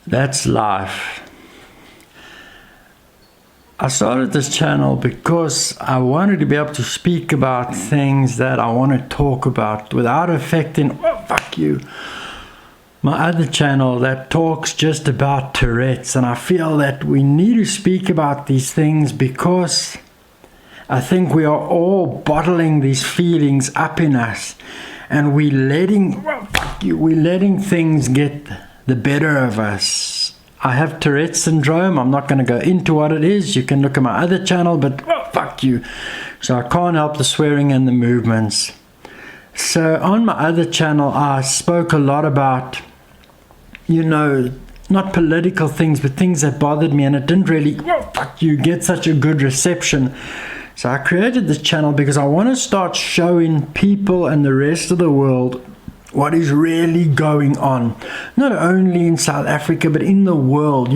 That's life. I started this channel because I wanted to be able to speak about things that I want to talk about without affecting, fuck you, my other channel that talks just about Tourette's. And I feel that we need to speak about these things because I think we are all bottling these feelings up in us, and we're letting things get the better of us. I have Tourette's syndrome. I'm not going to go into what it is. You can look at my other channel, but fuck you. So I can't help the swearing and the movements. So on my other channel, I spoke a lot about, not political things, but things that bothered me, and it didn't really, get such a good reception. So I created this channel because I want to start showing people and the rest of the world what is really going on, not only in South Africa, but in the world.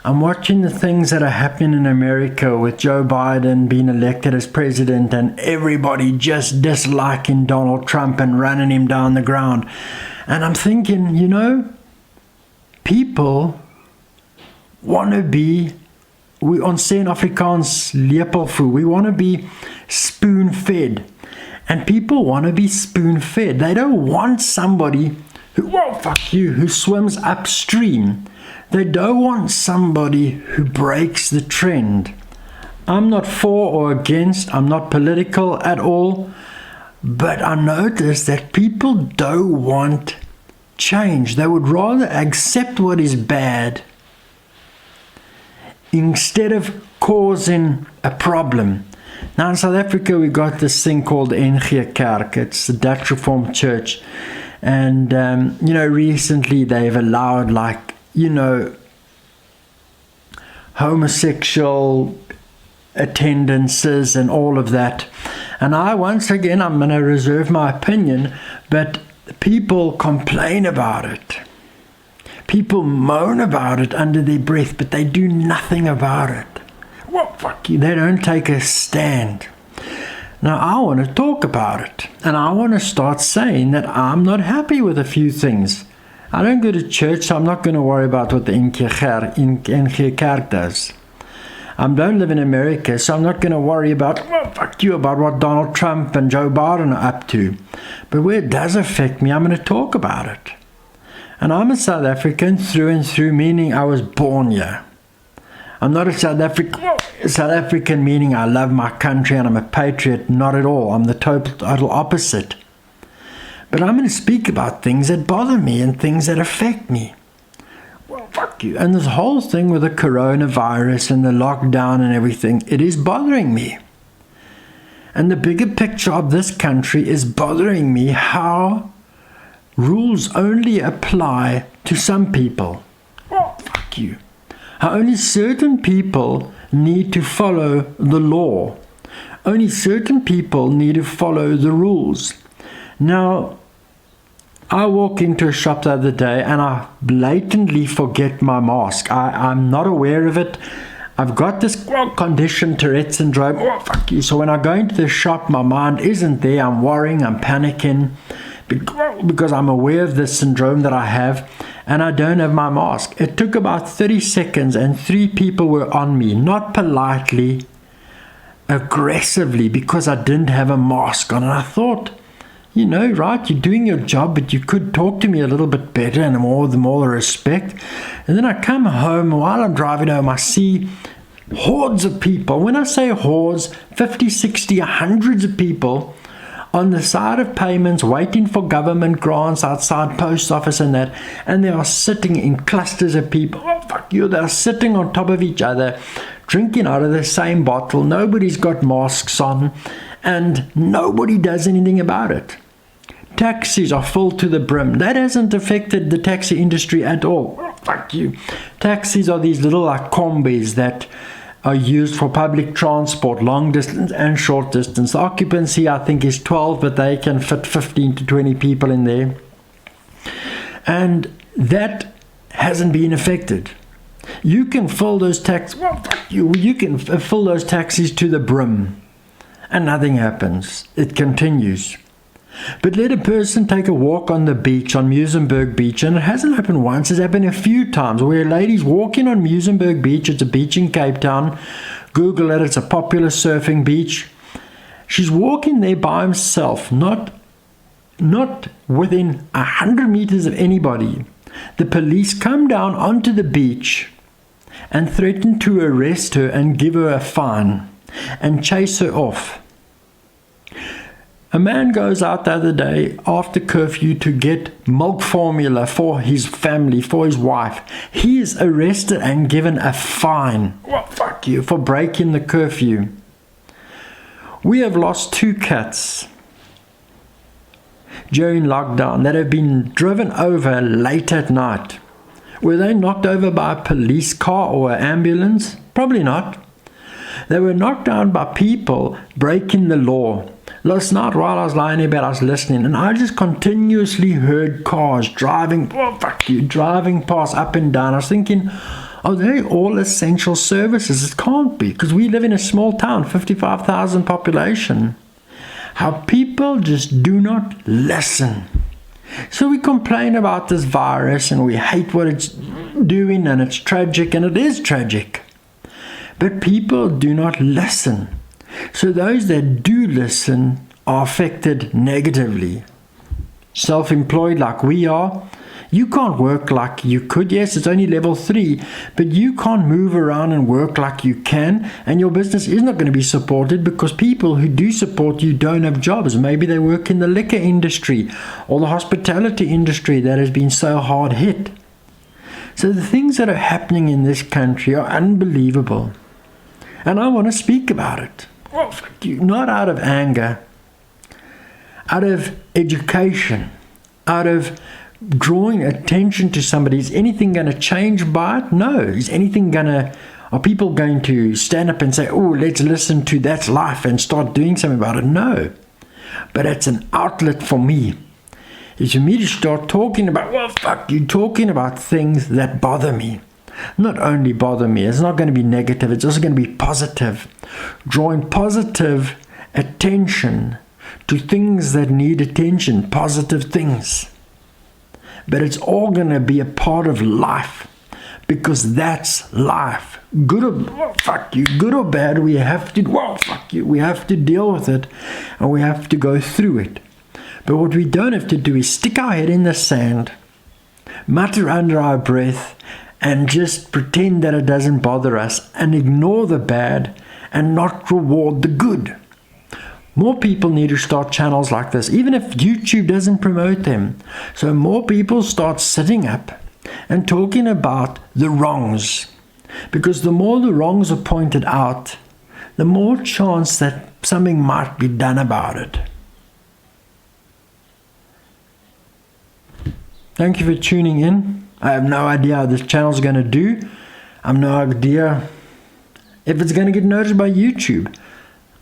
I'm watching the things that are happening in America with Joe Biden being elected as president and everybody just disliking Donald Trump and running him down the ground. And I'm thinking, people want to be, ons sê in Afrikaans lepelvoer, we want to be spoon-fed. And people want to be spoon-fed. They don't want somebody who swims upstream. They don't want somebody who breaks the trend. I'm not for or against. I'm not political at all. But I notice that people don't want change. They would rather accept what is bad instead of causing a problem. Now in South Africa we got this thing called NG Kerk. It's the Dutch Reformed Church, and recently they've allowed homosexual attendances and all of that. And I'm going to reserve my opinion, but people complain about it. People moan about it under their breath, but they do nothing about it. They don't take a stand. Now I want to talk about it, and I want to start saying that I'm not happy with a few things. I don't go to church, so I'm not going to worry about what the NG Kerk does. I don't live in America, so I'm not going to worry about what Donald Trump and Joe Biden are up to. But where it does affect me, I'm going to talk about it. And I'm a South African through and through, meaning I was born here. I'm not a South African meaning I love my country and I'm a patriot. Not at all. I'm the total opposite. But I'm going to speak about things that bother me and things that affect me. And this whole thing with the coronavirus and the lockdown and everything, it is bothering me. And the bigger picture of this country is bothering me, how rules only apply to some people. How only certain people need to follow the law. Only certain people need to follow the rules. Now, I walked into a shop the other day and I blatantly forget my mask. I'm not aware of it. I've got this condition, Tourette's syndrome. So when I go into the shop, my mind isn't there. I'm worrying, I'm panicking because I'm aware of this syndrome that I have, and I don't have my mask. It took about 30 seconds and 3 people were on me, not politely, aggressively, because I didn't have a mask on. And I thought, right, you're doing your job, but you could talk to me a little bit better and with more respect. And then I come home, and while I'm driving home, I see hordes of people. When I say hordes, 50, 60, hundreds of people on the side of payments, waiting for government grants outside post office and that, and they are sitting in clusters of people. They're sitting on top of each other, drinking out of the same bottle. Nobody's got masks on, and nobody does anything about it. Taxis are full to the brim. That hasn't affected the taxi industry at all. Taxis are these little combis that are used for public transport, long distance and short distance. The occupancy, I think, is 12, but they can fit 15 to 20 people in there. And that hasn't been affected. You can fill those you can fill those taxis to the brim, and nothing happens. It continues. But let a person take a walk on the beach, on Muizenberg Beach, and it hasn't happened once, it's happened a few times, where a lady's walking on Muizenberg Beach. It's a beach in Cape Town. Google it, it's a popular surfing beach. She's walking there by herself, not within 100 meters of anybody. The police come down onto the beach and threaten to arrest her and give her a fine and chase her off. A man goes out the other day after curfew to get milk formula for his family, for his wife. He is arrested and given a fine. Well, fuck you, for breaking the curfew. We have lost 2 cats during lockdown that have been driven over late at night. Were they knocked over by a police car or an ambulance? Probably not. They were knocked down by people breaking the law. Last night while I was lying in bed, I was listening, and I just continuously heard cars driving past up and down. I was thinking, are they all essential services? It can't be, because we live in a small town, 55,000 population. How people just do not listen. So we complain about this virus and we hate what it's doing, and it's tragic, and it is tragic. But people do not listen. So those that do listen are affected negatively. Self-employed like we are, you can't work like you could. Yes, it's only level 3, but you can't move around and work like you can, and your business is not going to be supported because people who do support you don't have jobs. Maybe they work in the liquor industry or the hospitality industry that has been so hard hit. So the things that are happening in this country are unbelievable, and I want to speak about it. Oh, fuck you. Not out of anger, out of education, out of drawing attention to somebody. Is anything going to change by it? No. Are people going to stand up and say, oh, let's listen to That's Life and start doing something about it? No. But it's an outlet for me. It's for me to start talking about, talking about things that bother me. Not only bother me, it's not going to be negative, it's also going to be positive. Drawing positive attention to things that need attention, positive things. But it's all going to be a part of life, because that's life. Good or bad, we have to deal with it, and we have to go through it. But what we don't have to do is stick our head in the sand, mutter under our breath, and just pretend that it doesn't bother us, and ignore the bad and not reward the good. More people need to start channels like this, even if YouTube doesn't promote them. So more people start sitting up and talking about the wrongs. Because the more the wrongs are pointed out, the more chance that something might be done about it. Thank you for tuning in. I have no idea how this channel is going to do. I have no idea if it's going to get noticed by YouTube.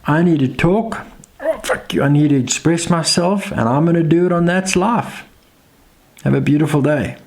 I need to talk. I need to express myself, and I'm going to do it on That's Life. Have a beautiful day.